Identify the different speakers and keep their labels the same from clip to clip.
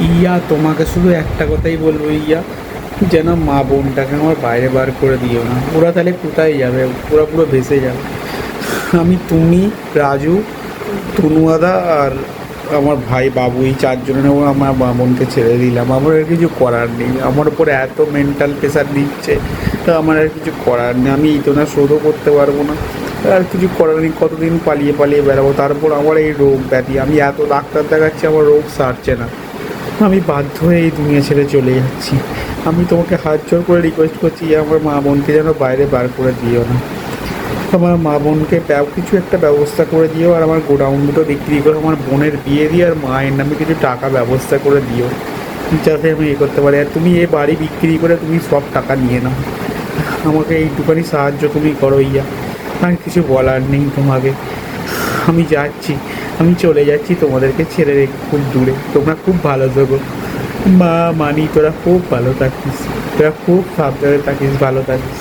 Speaker 1: ইয়া তোমাকে শুধু একটা কথাই বলবো ইয়া, যেন মা বোনটাকে আমার বাইরে বার করে দিও না। ওরা তাহলে কোথায় যাবে? ওরা পুরো ভেসে যাবে। আমি, তুমি, রাজু, তনুয়াদা আর আমার ভাই বাবু, এই চারজনের ওপর আমার মা বোনকে ছেড়ে দিলাম। আমার আর কিছু করার নেই। আমার উপরে এত মেন্টাল প্রেশার দিচ্ছে, তা আমার আর কিছু করার নেই। আমি ইতনা শোধও করতে পারবো না, আর কিছু করার নেই। কতদিন পালিয়ে পালিয়ে বেড়াবো? তারপর আমার এই রোগ ব্যাধি, আমি এত ডাক্তার দেখাচ্ছি, আমার রোগ সারছে না। আমি বাধ্য হয়ে এই দুনিয়া ছেড়ে চলে যাচ্ছি। আমি তোমাকে হাত জোর করে রিকোয়েস্ট করছি, আমার মা বোনকে যেন বাইরে বার করে দিও না। আমার মা বোনকে কিছু একটা ব্যবস্থা করে দিও, আর আমার গোডাউন দুটো বিক্রি করে আমার বোনের বিয়ে দিয়ে আর মায়ের নামে কিছু টাকা ব্যবস্থা করে দিও, যাতে আমি করতে পারি। আর তুমি এ বাড়ি বিক্রি করে তুমি সব টাকা নিয়ে নাও। আমাকে এইটুখানি সাহায্য তুমি করো ইয়া। আর কিছু বলার নেই তোমাকে। আমি যাচ্ছি, আমি চলে যাচ্ছি তোমাদেরকে ছেড়ে রেখে খুব দূরে। তোমরা খুব ভালো থাকো। মা মানি, তোরা খুব ভালো থাকিস, তোরা খুব সাবধানে থাকিস, ভালো থাকিস।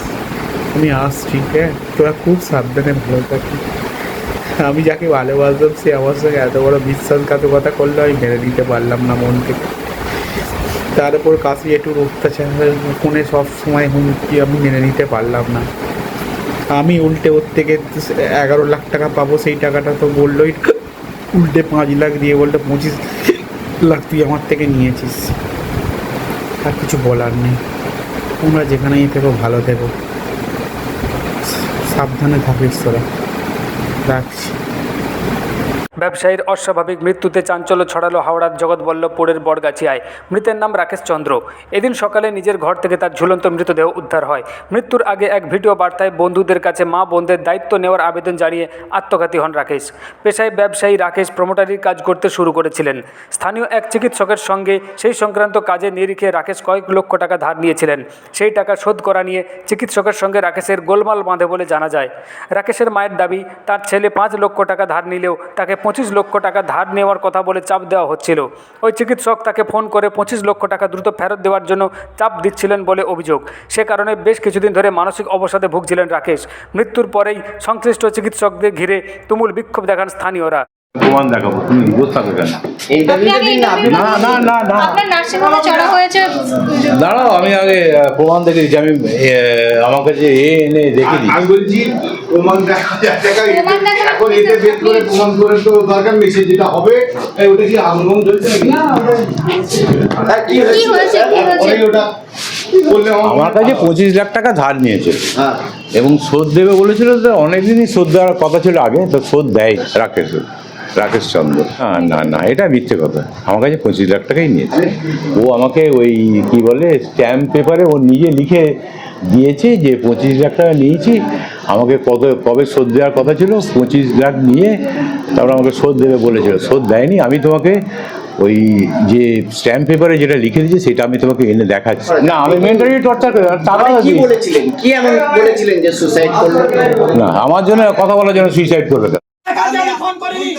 Speaker 1: আমি আসছি, হ্যাঁ? তোরা খুব সাবধানে ভালো থাকিস। আমি যাকে ভালোবাসতাম সে আমার সঙ্গে এত বড় বিশ্বাসঘাতকতা করলে আমি মেনে নিতে পারলাম না মন থেকে। তার উপর কাশি একটু অত্যাচার, ফোনে সব সময় হুমকি, আমি মেনে নিতে পারলাম না। আমি উল্টে ওর থেকে 11 লাখ টাকা পাবো, সেই টাকাটা তো বললোই উল্টে 5 লাখ দিয়ে বললো 25 লাখ তুই আমার থেকে নিয়েছিস। আর কিছু বলার নেই। তোমরা যেখানেই থেকো ভালো থেকো, সাবধানে থাকিস তোরা। রাখছি।
Speaker 2: ব্যবসায়ীর অস্বাভাবিক মৃত্যুতে চাঞ্চল্য ছড়ালো হাওড়ার জগৎবল্লভপুরের বড়গাছিয়ায়। মৃতের নাম রাকেশ চন্দ্র। এদিন সকালে নিজের ঘর থেকে তার ঝুলন্ত মৃতদেহ উদ্ধার হয়। মৃত্যুর আগে এক ভিডিও বার্তায় বন্ধুদের কাছে মা বোনদের দায়িত্ব নেওয়ার আবেদন জানিয়ে আত্মঘাতী হন রাকেশ। পেশায় ব্যবসায়ী রাকেশ প্রমোটারির কাজ করতে শুরু করেছিলেন। স্থানীয় এক চিকিৎসকের সঙ্গে সেই সংক্রান্ত কাজে নিরিখে রাকেশ কয়েক লক্ষ টাকা ধার নিয়েছিলেন। সেই টাকা শোধ করা নিয়ে চিকিৎসকের সঙ্গে রাকেশের গোলমাল বাঁধে বলে জানা যায়। রাকেশের মায়ের দাবি, তার ছেলে 5 লক্ষ টাকা ধার নিলেও তাকে 25 লক্ষ টাকা ধার নেওয়ার কথা বলে চাপ দেওয়া হচ্ছিল। ওই চিকিৎসক তাকে ফোন করে 25 লক্ষ টাকা দ্রুত ফেরত দেওয়ার জন্য চাপ দিচ্ছিলেন বলে অভিযোগ। সে কারণে বেশ কিছুদিন ধরে মানসিক অবসাদে ভুগছিলেন রাকেশ। মৃত্যুর পরেই সংশ্লিষ্ট চিকিৎসকদের ঘিরে তুমুল বিক্ষোভ দেখান স্থানীয়রা।
Speaker 3: প্রমাণ দেখাবো, তুমি বুঝতে পারবে কেন? না না না না,
Speaker 4: আপনার নার্সিং হোমে চড়া হয়েছে।
Speaker 3: দাঁড়াও, আমি আগে প্রমাণ দেখে দিচ্ছি। আমি আমার কাছে এনে দেখে দিই।
Speaker 5: আমি বলছি প্রমাণ দেখা যাচ্ছে, এখন এতে বের করে প্রমাণ করে তো দরকার নেই। সে যেটা হবে ওটা কি আন্দোলন চলছে নাকি? কি হয়েছে ওটা বললে
Speaker 3: আমার কাছে 25 লাখ টাকা ধার নিয়েছে এবং শোধ দেবে বলেছিল। তো অনেকদিনই শোধ দেওয়ার কথা ছিল আগে, তো শোধ দেয় রাকেশ চন্দ্র। না না, এটা মিথ্যে কথা। আমার কাছে 25 লাখ টাকাই নিয়েছে। ও আমাকে ওই কি বলে স্ট্যাম্প পেপারে ও নিজে লিখে দিয়েছে যে 25 লাখ টাকা নিয়েছি। আমাকে কবে শোধ দেওয়ার কথা ছিল, 25 লাখ নিয়ে তারপর আমাকে শোধ দেবে বলেছিল। শোধ দেয়নি। আমি তোমাকে ওই যে স্ট্যাম্প পেপারে যেটা লিখে দিয়েছে সেটা আমি তোমাকে এনে দেখাচ্ছি। না, আমি মেন্টালি টর্চার করি। টাকা
Speaker 6: কি বলেছিলেন, কি এমন বলেছিলেন যে সুসাইড করলো?
Speaker 3: না, আমার জন্য কথা বলার জন্য সুইসাইড করবে।
Speaker 7: ফোন করিনি।